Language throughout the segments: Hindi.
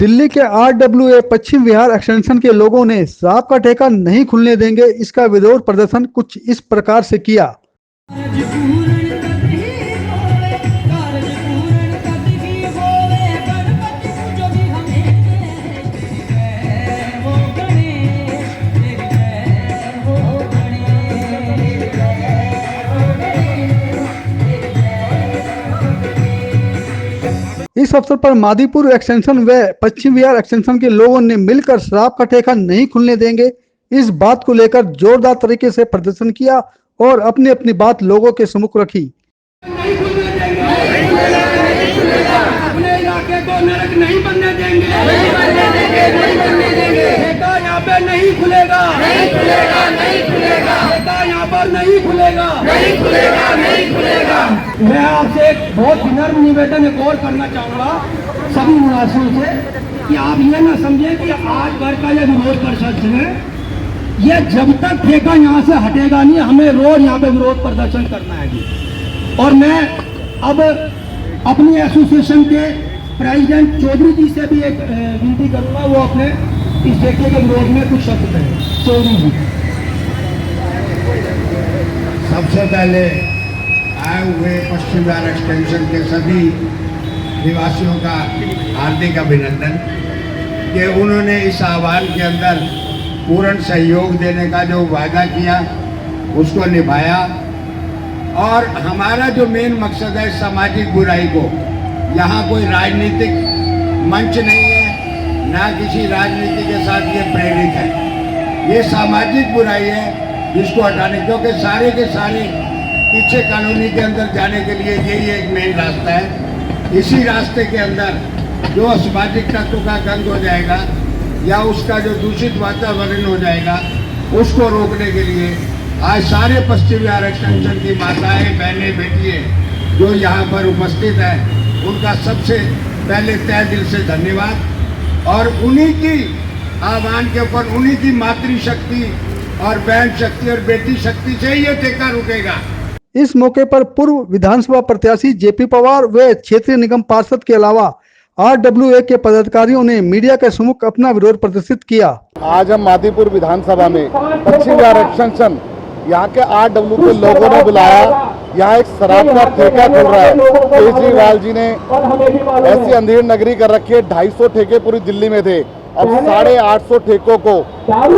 दिल्ली के RWA पश्चिम विहार एक्सटेंशन के लोगों ने शराब का ठेका नहीं खुलने देंगे इसका विरोध प्रदर्शन कुछ इस प्रकार से किया। इस अवसर पर मादीपुर एक्सटेंशन व पश्चिम विहार एक्सटेंशन के लोगों ने मिलकर शराब का ठेका नहीं खुलने देंगे इस बात को लेकर जोरदार तरीके से प्रदर्शन किया और अपनी अपनी बात लोगों के सम्मुख रखी। अपने इलाके को नरक नहीं बनने देंगे, ठेका यहाँ पे नहीं खुलेगा, ठेका यहाँ पर नहीं खुलेगा। मैं आपसे एक बहुत विनम्र निवेदन एक और करना चाहूँगा सभी निवासियों से कि आप ये ना समझें कि आज भर का ये विरोध कर सकते हैं, ये जब तक ठेका यहाँ से हटेगा नहीं, हमें रोज यहाँ पे विरोध प्रदर्शन करना है जी। और मैं अब अपनी एसोसिएशन के प्रेसिडेंट चौधरी जी से भी एक विनती करूँगा, वो अपने इस ठेके के विरोध में कुछ शब्द कहें। चौधरी जी। सबसे पहले आए हुए पश्चिम विहार एक्सटेंशन के सभी निवासियों का हार्दिक अभिनंदन कि उन्होंने इस आह्वान के अंदर पूर्ण सहयोग देने का जो वायदा किया उसको निभाया। और हमारा जो मेन मकसद है सामाजिक बुराई को, यहाँ कोई राजनीतिक मंच नहीं है, ना किसी राजनीति के साथ ये प्रेरित है, ये सामाजिक बुराई है जिसको हटाने, क्योंकि सारे के सारे पीछे कानूनी के अंदर जाने के लिए यही एक मेन रास्ता है। इसी रास्ते के अंदर जो सामाजिक तत्व का गंद हो जाएगा या उसका जो दूषित वातावरण हो जाएगा उसको रोकने के लिए आज सारे पश्चिम विहार एक्सटेंशन की माताएं, बहनें, बेटियां जो यहाँ पर उपस्थित है उनका सबसे पहले तहे दिल से धन्यवाद। और उन्हीं की आह्वान के ऊपर उन्हीं की मातृशक्ति और बहन शक्ति और बेटी शक्ति से ये ठेका रुकेगा। इस मौके पर पूर्व विधानसभा प्रत्याशी JP पवार व क्षेत्रीय निगम पार्षद के अलावा RWA के पदाधिकारियों ने मीडिया के सम्मुख अपना विरोध प्रदर्शित किया। आज हम मादीपुर विधानसभा में पश्चिम विहार एक्सटेंशन यहाँ के RWA के लोगों ने बुलाया। यहाँ एक शराब का ठेका खुल रहा है। केजरीवाल जी ने ऐसी अंधेर नगरी कर रखी है, 250 ठेके पूरी दिल्ली में थे, अब 850 ठेकों को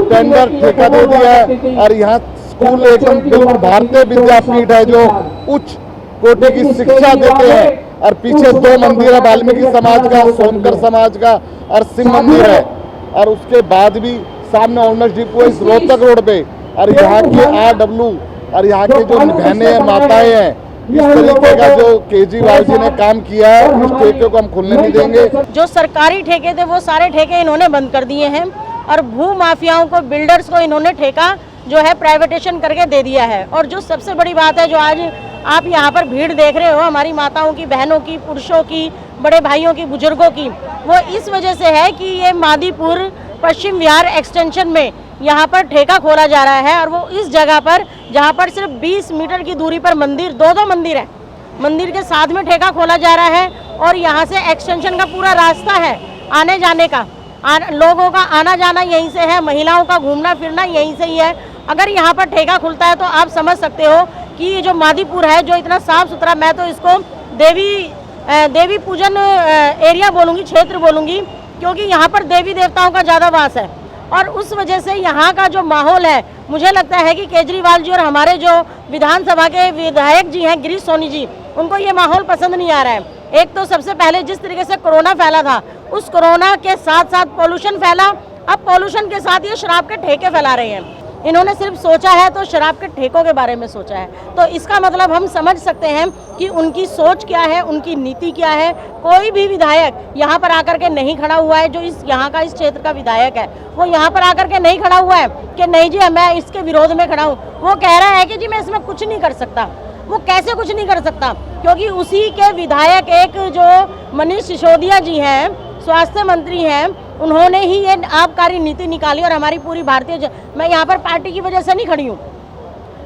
टेंडर ठेका दे दिया है। और यहाँ स्कूल एकदम बिल्कुल भारतीय विद्यापीठ है जो उच्च कोटि की शिक्षा देते हैं, और पीछे 2 मंदिर है, वाल्मीकि समाज का, सोनकर समाज का और शिव मंदिर है। और उसके बाद भी सामने ऑनर्स डिपो है इस रोहतक रोड पे। और यहाँ के RW और यहाँ के जो बहनें हैं, माताएं हैं, इस तरीके का जो केजरीवाल जी ने काम किया है, उस ठेके को हम खुलने नहीं देंगे। जो सरकारी ठेके थे वो सारे ठेके इन्होंने बंद कर दिए हैं और भू माफियाओं को, बिल्डर्स को इन्होंने ठेका जो है प्राइवेटेशन करके दे दिया है। और जो सबसे बड़ी बात है, जो आज आप यहाँ पर भीड़ देख रहे हो हमारी माताओं की, बहनों की, पुरुषों की, बड़े भाइयों की, बुजुर्गों की, वो इस वजह से है कि ये मादीपुर पश्चिम विहार एक्सटेंशन में यहाँ पर ठेका खोला जा रहा है। और वो इस जगह पर जहाँ पर सिर्फ 20 मीटर की दूरी पर मंदिर, 2 मंदिर है, मंदिर के साथ में ठेका खोला जा रहा है। और यहाँ से एक्सटेंशन का पूरा रास्ता है आने जाने का, लोगों का आना जाना यहीं से है, महिलाओं का घूमना फिरना यहीं से ही है। अगर यहाँ पर ठेका खुलता है तो आप समझ सकते हो कि ये जो मादीपुर है, जो इतना साफ सुथरा, मैं तो इसको देवी पूजन एरिया बोलूँगी, क्षेत्र बोलूँगी, क्योंकि यहाँ पर देवी देवताओं का ज़्यादा वास है। और उस वजह से यहाँ का जो माहौल है, मुझे लगता है कि केजरीवाल जी और हमारे जो विधानसभा के विधायक जी हैं गिरीश सोनी जी, उनको ये माहौल पसंद नहीं आ रहा है। एक तो सबसे पहले जिस तरीके से कोरोना फैला था, उस कोरोना के साथ साथ पॉल्यूशन फैला, अब पॉल्यूशन के साथ ये शराब के ठेके फैला रहे हैं। इन्होंने सिर्फ सोचा है तो शराब के ठेकों के बारे में सोचा है, तो इसका मतलब हम समझ सकते हैं कि उनकी सोच क्या है, उनकी नीति क्या है। कोई भी विधायक यहाँ पर आकर के नहीं खड़ा हुआ है, जो यहाँ का इस क्षेत्र का विधायक है, वो यहाँ पर आकर के नहीं खड़ा हुआ है कि नहीं जी मैं इसके विरोध में खड़ा हूँ। वो कह रहा है कि जी मैं इसमें कुछ नहीं कर सकता। वो कैसे कुछ नहीं कर सकता? क्योंकि उसी के विधायक एक जो मनीष सिसोदिया जी हैं, स्वास्थ्य मंत्री हैं, उन्होंने ही ये आबकारी नीति निकाली। और हमारी पूरी मैं यहाँ पर पार्टी की वजह से नहीं खड़ी हूँ,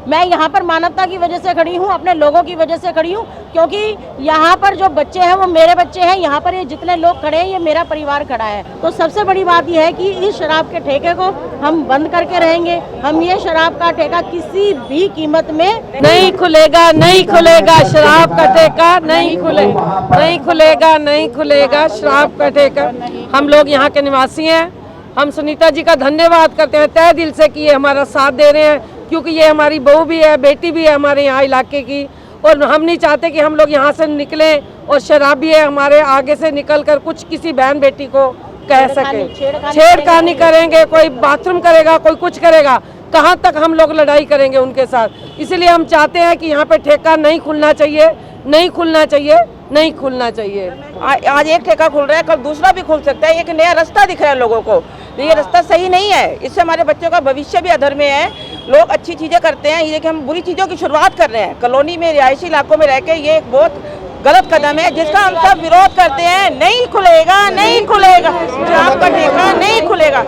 मैं यहाँ पर मानवता की वजह से खड़ी हूँ, अपने लोगों की वजह से खड़ी हूँ, क्योंकि यहाँ पर जो बच्चे हैं वो मेरे बच्चे हैं, यहाँ पर ये जितने लोग खड़े हैं ये मेरा परिवार खड़ा है। तो सबसे बड़ी बात यह है कि इस शराब के ठेके को हम बंद करके रहेंगे। हम ये शराब का ठेका किसी भी कीमत में नहीं खुलेगा, नहीं खुलेगा, शराब का ठेका नहीं खुलेगा, नहीं खुलेगा, नहीं खुलेगा शराब का ठेका। हम लोग यहाँ के निवासी हैं। हम सुनीता जी का धन्यवाद करते हैं तहे दिल से कि ये हमारा साथ दे रहे हैं, क्योंकि ये हमारी बहू भी है, बेटी भी है हमारे यहाँ इलाके की, और हम नहीं चाहते कि हम लोग यहाँ से निकलें और शराबी है हमारे आगे से निकल कर कुछ किसी बहन बेटी को कह सके, छेड़खानी करेंगे, कोई बाथरूम करेगा, कोई कुछ करेगा, कहाँ तक हम लोग लड़ाई करेंगे उनके साथ। इसलिए हम चाहते हैं कि यहाँ पे ठेका नहीं खुलना चाहिए, नहीं खुलना चाहिए, नहीं खुलना चाहिए। आज एक ठेका खुल रहा है, कल दूसरा भी खुल सकता है। एक नया रास्ता दिख रहा है लोगों को, ये रास्ता सही नहीं है। इससे हमारे बच्चों का भविष्य भी अधर में है। लोग अच्छी चीज़ें करते हैं, ये कि हम बुरी चीज़ों की शुरुआत कर रहे हैं। कॉलोनी में रिहायशी इलाकों में रह के ये एक बहुत गलत कदम है, जिसका हम सब विरोध करते हैं। नहीं खुलेगा, नहीं खुलेगा, शराब का ठेका नहीं खुलेगा।